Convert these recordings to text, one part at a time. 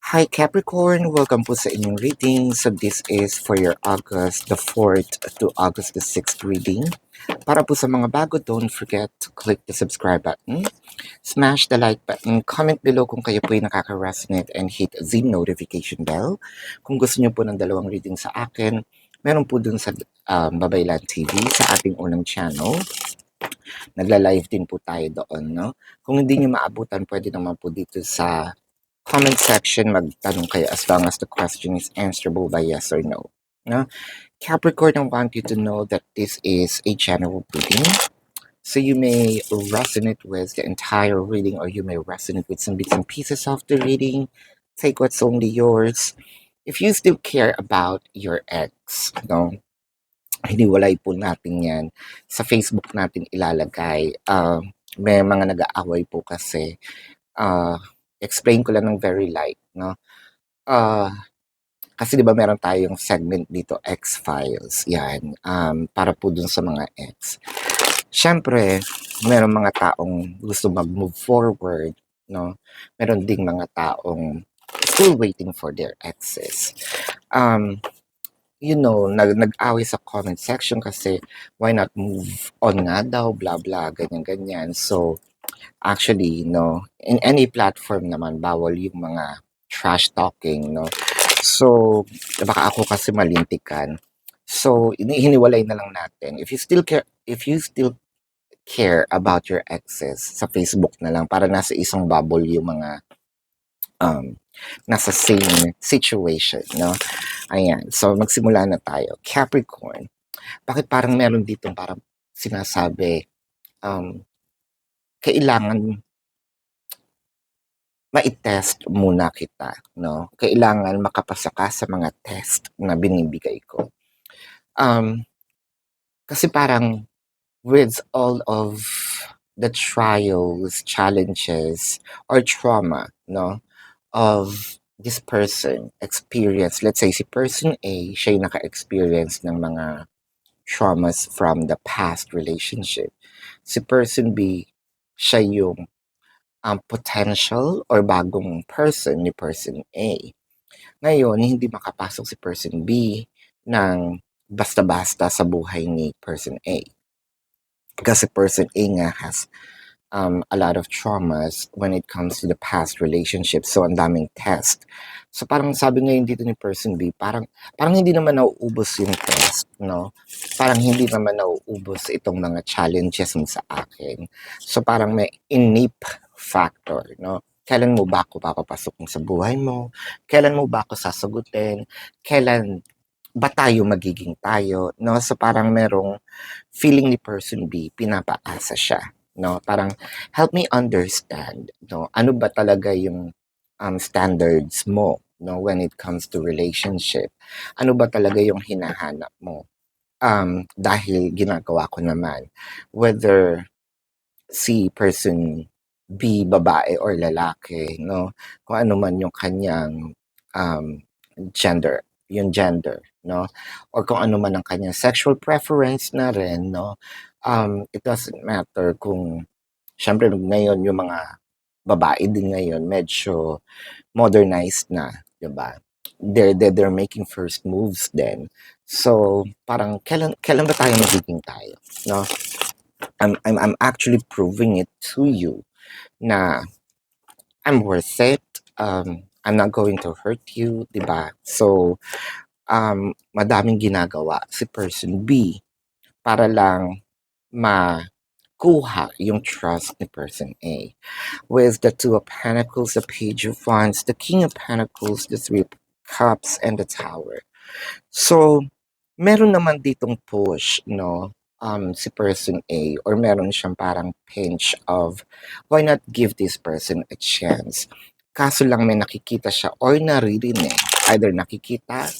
Hi Capricorn, welcome po sa inyong reading. So this is for your August the 4th to August the 6th reading. Para po sa mga bago, don't forget to click the subscribe button, smash the like button, comment below kung kayo po ay nakaka-resonate and hit the notification bell. Kung gusto niyo po ng dalawang reading sa akin, meron po dun sa Babaylan TV sa ating unang channel. Nagla-live din po tayo doon, no? Kung hindi niyo maabutan, pwede naman po dito sa comment section magtanong kayo as long as the question is answerable by yes or no. No? Capricorn, I want you to know that this is a general reading. So you may resonate with the entire reading or you may resonate with some bits and pieces of the reading. Take what's only yours. If you still care about your ex, no, hiniwalay po natin yan. Sa Facebook natin ilalagay. May mga nag-aaway po kasi. Explain ko lang ng very light, no? Kasi 'di ba meron tayong segment dito, X-Files, yan, para po dun sa mga ex. Siyempre, merong mga taong gusto mag-move forward, no? Meron ding mga taong still waiting for their exes. Nag-away sa comment section kasi why not move on nga daw, blah blah, ganyan-ganyan. So, actually, no, in any platform naman, bawal yung mga trash talking, no. So, baka ako kasi malintikan. So, hiniwalay na lang natin. If you still care about your exes, sa Facebook na lang para nasa isang bubble yung mga nasa same situation, no? Ayan. So, magsimula na tayo. Capricorn, bakit parang meron ditong parang sinasabi, kailangan mai-test muna kita, no? Kailangan makapasa ka sa mga test na binibigay ko. Kasi parang with all of the trials, challenges, or trauma, no, of this person experience, let's say si person A, siya yung naka-experience ng mga traumas from the past relationship. Si person B, siya yung potential or bagong person ni person A. Ngayon, hindi makapasok si person B ng basta-basta sa buhay ni person A. Kasi person A nga has a lot of traumas when it comes to the past relationship. So, ang daming test. So, parang sabi ngayon dito ni person B, parang hindi naman nauubos yung test, no? Parang hindi naman nauubos itong mga challenges mo sa akin. So, parang may innate factor, no? Kailan mo ba ako papapasok sa buhay mo? Kailan mo ba ako sasagutin? Kailan ba tayo magiging tayo, no? So, parang merong feeling ni person B, pinapaasa siya, no? Parang help me understand, no? Ano ba talaga yung standards mo, no, when it comes to relationship? Ano ba talaga yung hinahanap mo? Dahil ginagawa ko naman, whether si person B babae or lalaki, no? Kung ano man yung kanyang um, gender, no? Or kung ano man ang kanyang sexual preference na rin, no? It doesn't matter kung, syempre ngayon yung mga babae din ngayon medyo modernized na, 'di ba? They're making first moves then. So, parang kailan ba tayo magiging tayo, no? I'm actually proving it to you na I'm worth it. I'm not going to hurt you, 'di ba? So, madaming ginagawa si person B para lang makuha yung trust ni person A. With the Two of Pentacles, the Page of Wands, the King of Pentacles, the Three of Cups, and the Tower. So, meron naman ditong push, no? Si person A, or meron siyang parang pinch of why not give this person a chance. Kaso lang may nakikita siya or naririnig, either nakikita,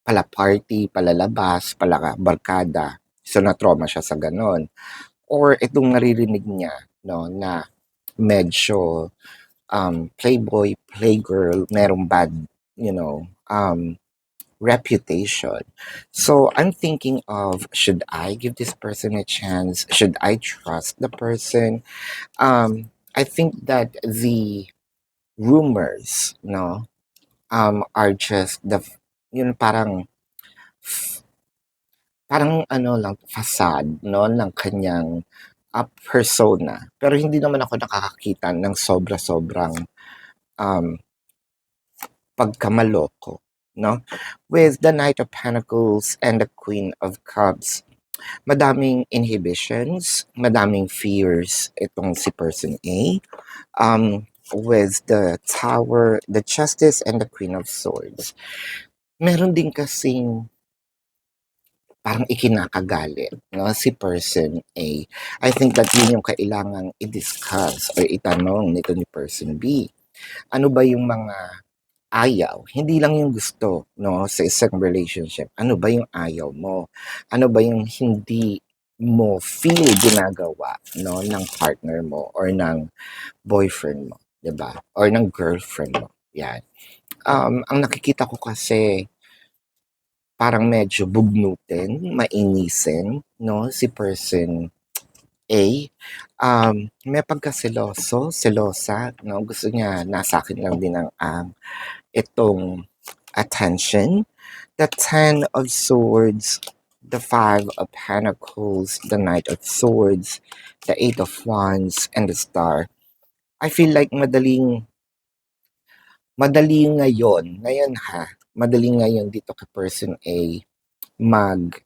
pala party, palalabas, pala barkada. So, na-trauma siya sa ganon. Or itong naririnig niya, no, na medyo playboy, playgirl, merong bad, you know, reputation. So I'm thinking of, should I give this person a chance? Should I trust the person? I think that the rumors, no, are just yun parang ano lang, facade, no, ng kanyang persona. Pero hindi naman ako nakakakita ng sobra-sobrang um, pagkamaloko, no? With the Knight of Pentacles and the Queen of Cups, madaming inhibitions, madaming fears itong si person A. With the Tower, the Justice, and the Queen of Swords. Meron din kasing parang ikinakagalit, no, si person A. I think that yun yung kailangang i-discuss or itanong nito ni person B. Ano ba yung mga ayaw? Hindi lang yung gusto, no, sa isang relationship. Ano ba yung ayaw mo? Ano ba yung hindi mo feel ginagawa, no, ng partner mo or ng boyfriend mo, 'di ba? Or ng girlfriend mo. Yan. Ang nakikita ko kasi parang medyo bugnutin, mainisin, no, si person A. May pagkaseloso, selosa, no, gusto niya nasa akin lang din ang itong attention. The Ten of Swords, the Five of Pentacles, the Knight of Swords, the Eight of Wands, and the Star. I feel like madali ngayon ha, madali ngayon dito kay person A mag-reject,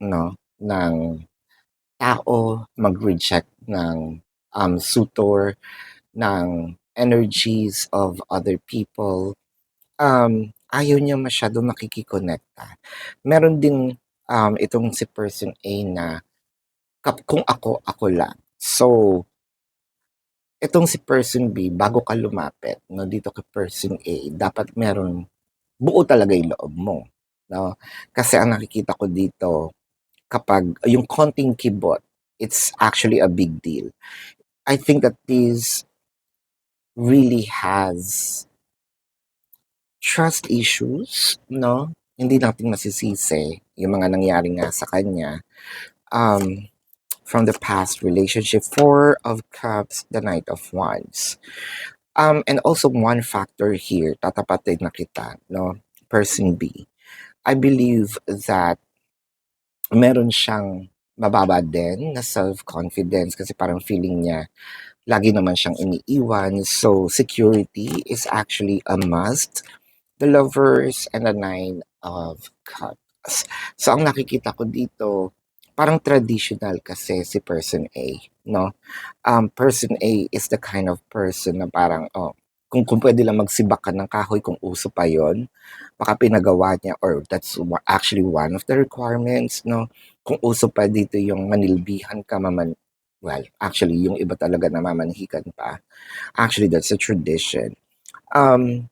no, ng tao, mag-reject ng suitor, ng energies of other people. Ayaw niya masyado makikikonekta. Meron din itong si person A na kung ako lang. So, itong si person B, bago ka lumapit, no, dito kay person A, dapat meron buo talaga yung loob mo. No? Kasi ang nakikita ko dito, kapag yung konting kibot, it's actually a big deal. I think that this really has trust issues, no? Hindi natin masisisi yung mga nangyari nga sa kanya. From the past relationship, Four of Cups, the Knight of Wands. And also one factor here, tatapatin na kita, no? Person B. I believe that meron siyang mababa din na self-confidence kasi parang feeling niya lagi naman siyang iniiwan. So, security is actually a must. The Lovers and the Nine of Cups. So, ang nakikita ko dito, parang traditional kasi si person A, no? Person A is the kind of person na parang, kung pwede lang magsibak ka ng kahoy kung uso pa yon, baka pinagawa niya or that's actually one of the requirements, no? Kung uso pa dito yung manilbihan ka, well, actually, yung iba talaga namamanhikan pa. Actually, that's a tradition. Um,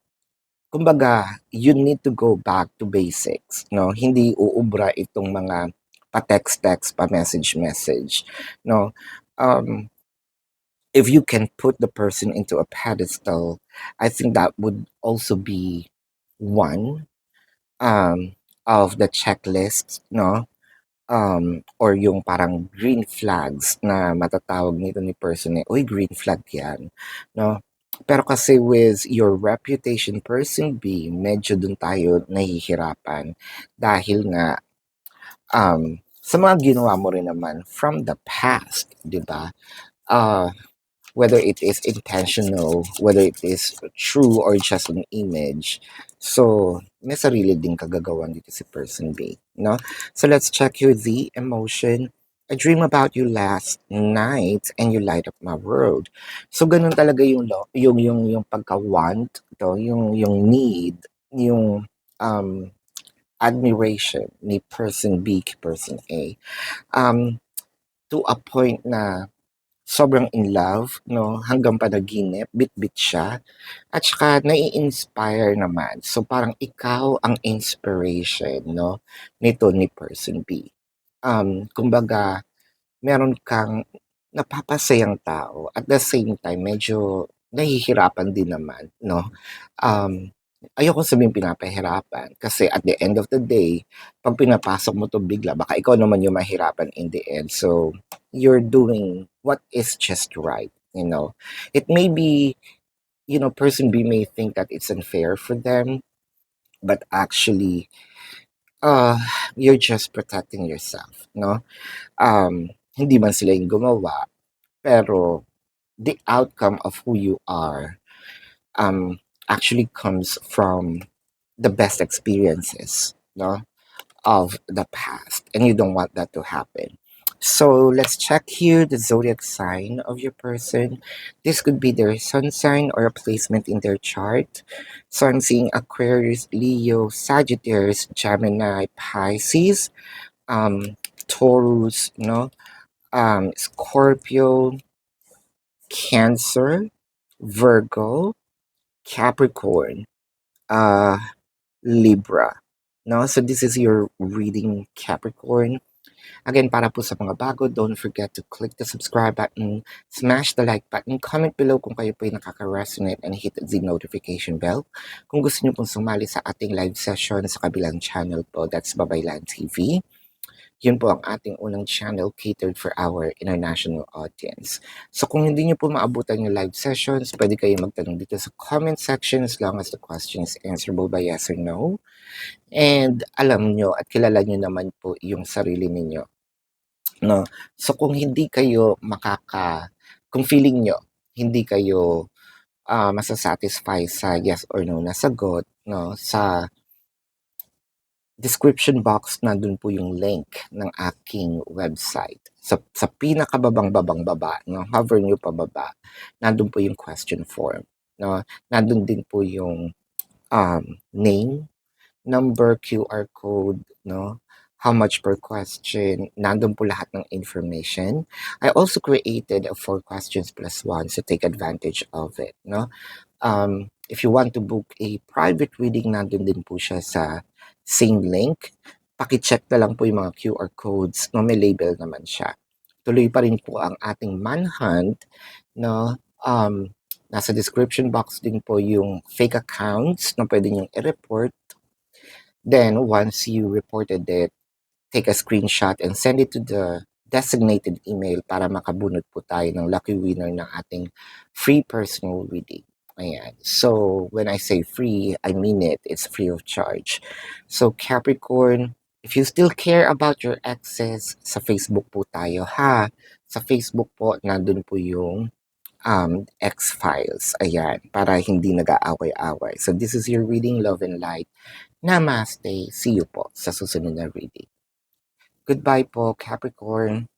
Kumbaga, you need to go back to basics, no? Hindi uubra itong mga pa-text-text, pa-message-message, no? If you can put the person into a pedestal, I think that would also be one of the checklists, no? Or yung parang green flags na matatawag nito ni person eh, uy, green flag yan, no? Pero kasi with your reputation person B, medyo dun tayo nahihirapan dahil nga sa mga ginawa mo rin naman from the past, di ba? Uh, whether it is intentional, whether it is true or just an image. So, may sarili din kagagawan dito si person B, no? So, let's check your the emotion. I dream about you last night and you light up my world. So, ganun talaga yung pagka-want, yung need, yung admiration ni person B kay person A. To a point na sobrang in love, no, hanggang panaginip, bit-bit siya, at saka nai-inspire naman. So, parang ikaw ang inspiration, no, nito ni person B. Kumbaga, meron kang napapasayang tao, at the same time, medyo nahihirapan din naman, no? ayoko sabihing pinapahirapan kasi at the end of the day, 'pag pinapasok mo 'to bigla baka ikaw naman yung mahirapan in the end. So, you're doing what is just right, you know? It may be, person B may think that it's unfair for them, but actually, uh, you're just protecting yourself, no? Hindi man sila yung gumawa, pero the outcome of who you are, actually comes from the best experiences, no, of the past, and you don't want that to happen. So let's check here the zodiac sign of your person. This could be their sun sign or a placement in their chart. So I'm seeing Aquarius, Leo, Sagittarius, Gemini, Pisces, um, Taurus, Scorpio, Cancer, Virgo, Capricorn, uh, Libra. No? So this is your reading, Capricorn. Again, para po sa mga bago, don't forget to click the subscribe button, smash the like button, comment below kung kayo po ay nakaka-resonate, and hit the notification bell. Kung gusto niyo pong sumali sa ating live session sa kabilang channel po, that's Babaylan TV. Yun po ang ating unang channel catered for our international audience. So kung hindi niyo po maabutan yung live sessions, pwede kayo magtanong dito sa comment section as long as the question is answerable by yes or no. And alam nyo at kilala nyo naman po yung sarili ninyo. No? So kung hindi kayo kung feeling nyo, hindi kayo masasatisfy sa yes or no na sagot, no, sa description box nandun po yung link ng aking website. Sa pinakababang-babang baba, no, hover nyo pababa, nandun po yung question form. No? Nandun din po yung name, number, QR code, no? How much per question. Nandun po lahat ng information. I also created a 4 questions plus 1, so take advantage of it, no? If you want to book a private reading, nandun din po siya sa same link. Paki-check na lang po yung mga QR codes, no? May label naman siya. Tuloy pa rin po ang ating manhunt, no? Nasa description box din po yung fake accounts na pwede niyong i-report. Then, once you reported it, take a screenshot and send it to the designated email para makabunot po tayo ng lucky winner ng ating free personal reading. Ayan. So, when I say free, I mean it. It's free of charge. So, Capricorn, if you still care about your exes, sa Facebook po tayo, ha? Sa Facebook po, nandun po yung X-Files. Ayan. Para hindi nag-aaway-away. So, this is your reading, Love and Light. Namaste. See you po sa susunod na reading. Goodbye po, Capricorn.